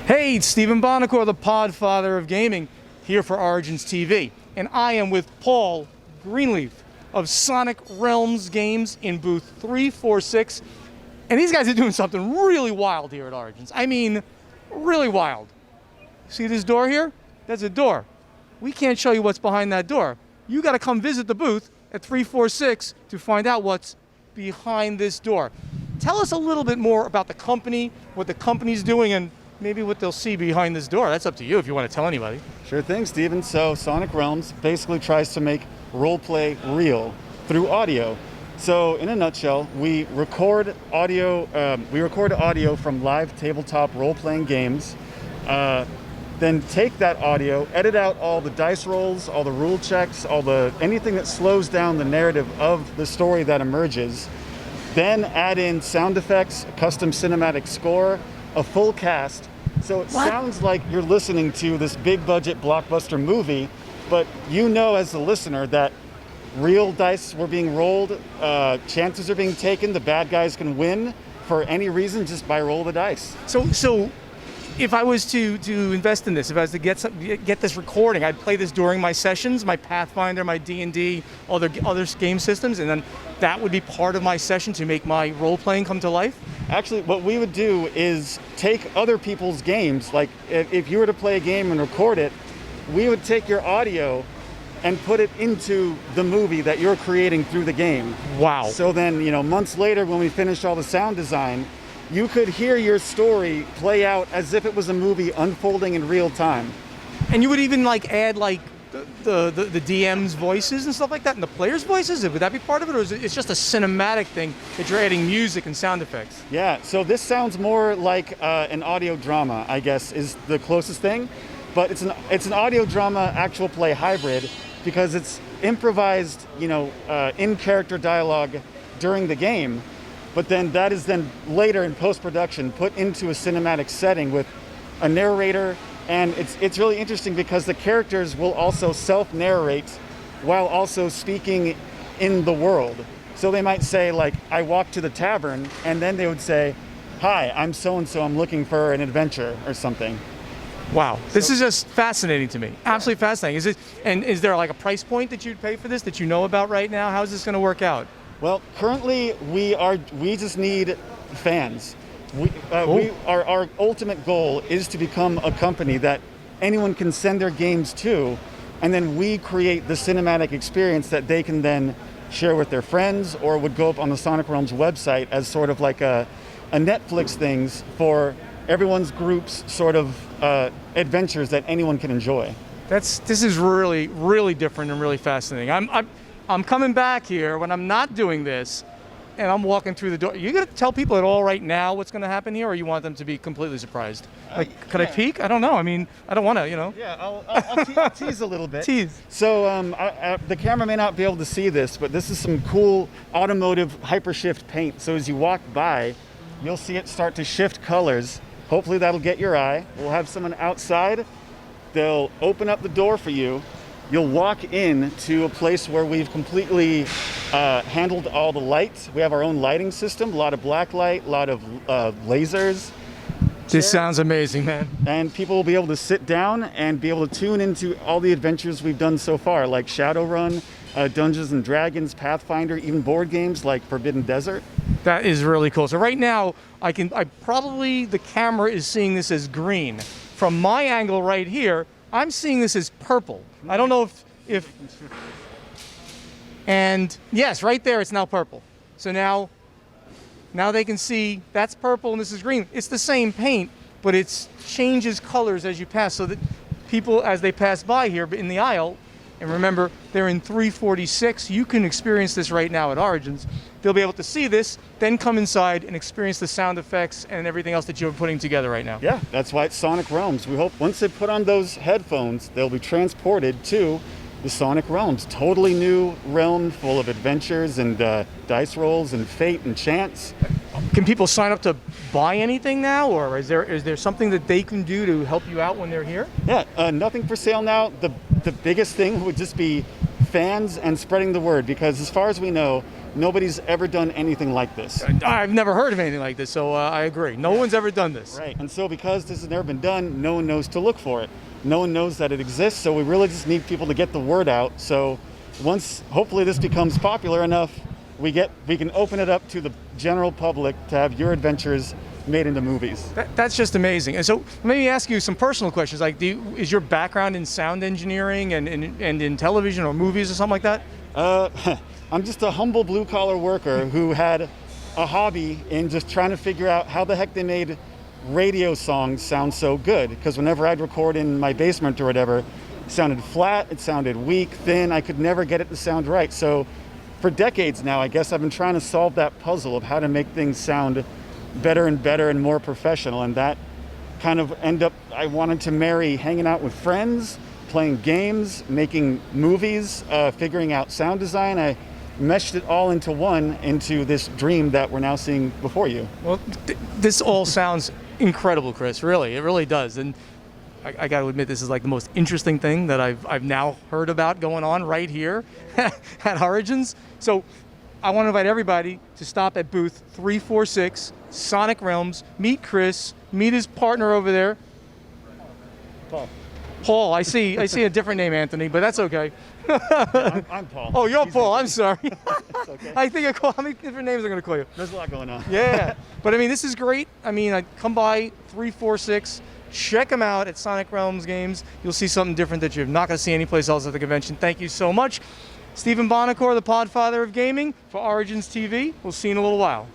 Hey, it's Stephen Bonacore, the Podfather of Gaming, here for OriginsTV. And I am with Paul Greenleaf of Sonic Realms Games in booth 346. And these guys are doing something really wild here at Origins. I mean, really wild. See this door here? That's a door. We can't show you what's behind that door. You got to come visit the booth at 346 to find out what's behind this door. Tell us a little bit more about the company, what the company's doing, and maybe what they'll see behind this door. That's up to you if you want to tell anybody. Sure thing, Steven. So Sonic Realms basically tries to make roleplay real through audio. So in a nutshell, we record audio from live tabletop role-playing games, then take that audio, edit out all the dice rolls, all the rule checks, anything that slows down the narrative of the story that emerges, then add in sound effects, a custom cinematic score, a full cast. So it sounds like you're listening to this big budget blockbuster movie, but you know as a listener that real dice were being rolled, chances are being taken, the bad guys can win for any reason just by roll of the dice. So if I was to invest in this, if I was to get this recording, I'd play this during my sessions, my Pathfinder, my D&D, other game systems, and then that would be part of my session to make my role-playing come to life? Actually, what we would do is take other people's games, like if you were to play a game and record it, we would take your audio and put it into the movie that you're creating through the game. Wow. So then, months later when we finish all the sound design, you could hear your story play out as if it was a movie unfolding in real time. And you would even add the DM's voices and stuff like that, and the players' voices? Would that be part of it, or is it just a cinematic thing that you're adding music and sound effects? Yeah, so this sounds more like an audio drama, I guess, is the closest thing. But it's an audio drama actual play hybrid because it's improvised, in-character dialogue during the game. But then that is then later in post-production put into a cinematic setting with a narrator. And it's really interesting because the characters will also self-narrate while also speaking in the world. So they might say, I walked to the tavern, and then they would say, hi, I'm so-and-so, I'm looking for an adventure or something. Wow, this is just fascinating to me. Absolutely fascinating. Is there a price point that you'd pay for this that you know about right now? How is this going to work out? Well, currently we just need fans. Our ultimate goal is to become a company that anyone can send their games to, and then we create the cinematic experience that they can then share with their friends, or would go up on the Sonic Realms website as sort of like a Netflix things for everyone's group's sort of adventures that anyone can enjoy. This is really, really different and really fascinating. I'm coming back here when I'm not doing this, and I'm walking through the door. Are you going to tell people at all right now what's going to happen here, or you want them to be completely surprised? Could I peek? I don't know. I mean, I don't want to, Yeah, I'll tease a little bit. Tease. So the camera may not be able to see this, but this is some cool automotive hypershift paint. So as you walk by, you'll see it start to shift colors. Hopefully that'll get your eye. We'll have someone outside. They'll open up the door for you. You'll walk in to a place where we've completely handled all the lights. We have our own lighting system, a lot of black light, a lot of lasers. This sounds amazing, man. And people will be able to sit down and be able to tune into all the adventures we've done so far, like Shadowrun, Dungeons and Dragons, Pathfinder, even board games like Forbidden Desert. That is really cool. So right now, the camera is seeing this as green. From my angle right here, I'm seeing this as purple. I don't know if and yes, right there it's now purple. So now they can see that's purple and this is green. It's the same paint, but it changes colors as you pass, so that people, as they pass by here in the aisle, and remember, they're in 346. You can experience this right now at Origins. They'll be able to see this, then come inside and experience the sound effects and everything else that you're putting together right now. Yeah, that's why it's Sonic Realms. We hope once they put on those headphones, they'll be transported to the Sonic Realms. Totally new realm full of adventures and dice rolls and fate and chance. Can people sign up to buy anything now, or is there something that they can do to help you out when they're here? Yeah, nothing for sale now. The biggest thing would just be fans and spreading the word, because as far as we know, nobody's ever done anything like this. I've never heard of anything like this, so I agree. No one's ever done this. Right, and so because this has never been done, no one knows to look for it. No one knows that it exists, so we really just need people to get the word out. So once, hopefully this becomes popular enough, we can open it up to the general public to have your adventures made into movies. That's just amazing. And so let me ask you some personal questions. Like, is your background in sound engineering and in television or movies or something like that? I'm just a humble blue-collar worker who had a hobby in just trying to figure out how the heck they made radio songs sound so good. Because whenever I'd record in my basement or whatever, it sounded flat, it sounded weak, thin, I could never get it to sound right. So for decades now, I guess I've been trying to solve that puzzle of how to make things sound better and more professional. And that kind of I wanted to marry hanging out with friends, playing games, making movies, figuring out sound design. I meshed it all into this dream that we're now seeing before you. Well, this all sounds incredible, Chris. Really, it really does. And I got to admit, this is like the most interesting thing that I've now heard about going on right here at Origins. So I want to invite everybody to stop at booth 346, Sonic Realms, meet Chris, meet his partner over there. Paul, I see a different name, Anthony, but that's okay. I'm Paul. Oh, you're Paul. I'm sorry. It's okay. I think how many different names are going to call you? There's a lot going on. Yeah, but I mean, this is great. I mean, come by 346, check them out at Sonic Realms Games. You'll see something different that you're not going to see anyplace else at the convention. Thank you so much. Stephen Bonacore, the Podfather of Gaming for Origins TV. We'll see you in a little while.